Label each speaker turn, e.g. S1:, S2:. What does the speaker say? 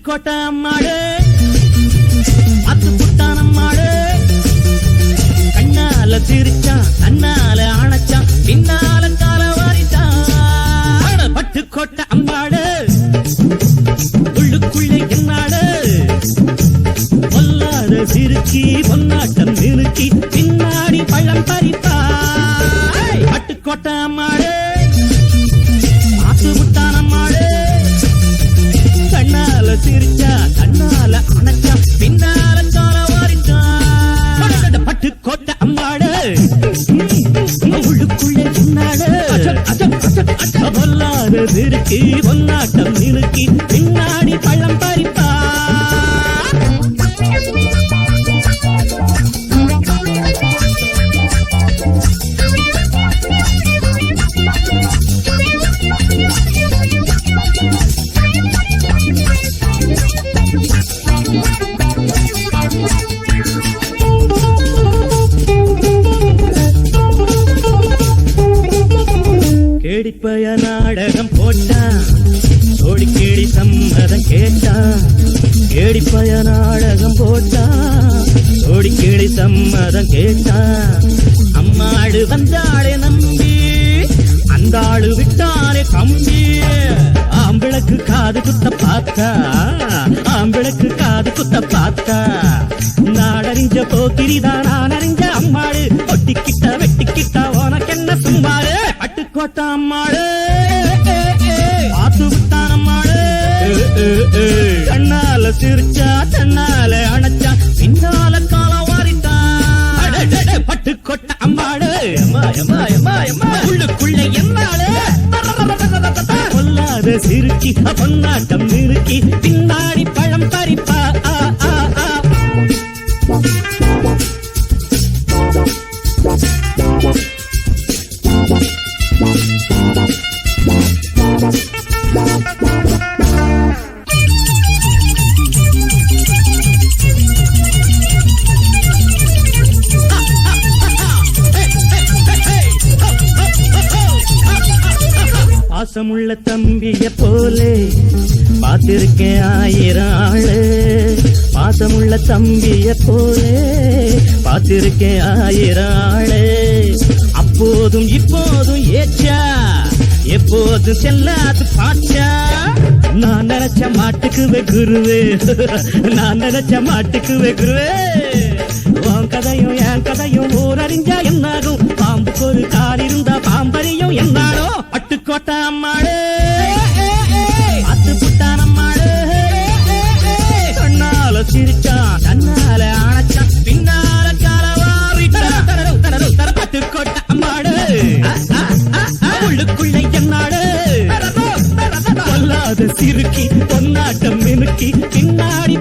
S1: கோட்டம்மாடு அத்து புட்டானம்மாடு கண்ணால சிரிச்சான் கண்ணால அணைச்சான் பின்னால கால வாரிச்சான் பட்டு கோட்டை அம்மாடு உள்ளுக்குள்ளே என்னாடு பொல்லாத சிறுக்கி பொன்னாட்டம் நிறுக்கி பின்னாடி பழம் பறிப்பா பட்டு கோட்டை அம்மாடு அத்து புட்டானம்மாடு கண்ணால சிரிச்சா கண்ணால அணைச்சா பின்னால கால வாரிச்சா பட்டு கோட்டை அம்மாடு உள்ளுக்குள்ளே சொன்னாடு பொல்லாத சிறுக்கி பொன்னாட்டம் நிறுக்கி பின்னாடி பழம் பறிப்பா கேடிப்பய நாடகம் போட்டான் சோடி கேடி சம்மதம் கேட்டான் கேடிப்பய நாடகம் போட்டான் சோடி கேடி சம்மதம் கேட்டான் அம்மாடு வந்தாளே நம்பி அந்த ஆளு விட்டாலே கம்பி ஆம்பிளக்கு காது குத்த பார்த்தா ஆம்பிளக்கு காது குத்த பார்த்தா நாடறிஞ்ச போக்கிரிதான் நான் அறிஞ்ச அம்மாடு ஒட்டிக்கிட்ட வெட்டிக்கிட்ட உனக்கு என்ன சும்மாடு பட்டுக்கோட்டை அம்மாடு ஆத்து விட்டான் அம்மாடு கண்ணால சிரிச்சா கண்ணால அணைச்சா பின்னால கால வாரிட்டான் பட்டுக்கோட்டை அம்மாடு உள்ளுக்குள்ள என்னாடு பொல்லாத சிறுக்கி பொன்னாட்டம் நிறுக்கி பின்னாடி பழம் பறிப்பா பாசமுள்ள தம்பிய போலே பார்த்திருக்கேன் ஆயிரம் ஆளு பாசமுள்ள தம்பிய போலே பார்த்திருக்கேன் ஆயிரம் ஆளு அப்போதும் இப்போதும் ஏச்சா எப்போதும் செல்லாது பாச்சா நான் நினைச்ச மாட்டுக்கு வெகுருவே நான் நினைச்ச மாட்டுக்கு வெகுருவே உன் கதையும் என் கதையும் ஊரறிஞ்சா என்னாகும் பாம்புக்கு ஒரு கால் இருந்தா பாம்பறியும் என்னாலும் பட்டுக்கோட்டை அம்மாடு அத்து புட்டான் அம்மாடு கண்ணால சிரிச்சா கண்ணால அணைச்சா பின்னால காலவாரிட்டா பட்டுக்கோட்டை அம்மாடு உள்ளுக்குள்ளே என்னாடு பொல்லாத சிறுக்கி பொன்னாட்டம் மினுக்கி பின்னாடி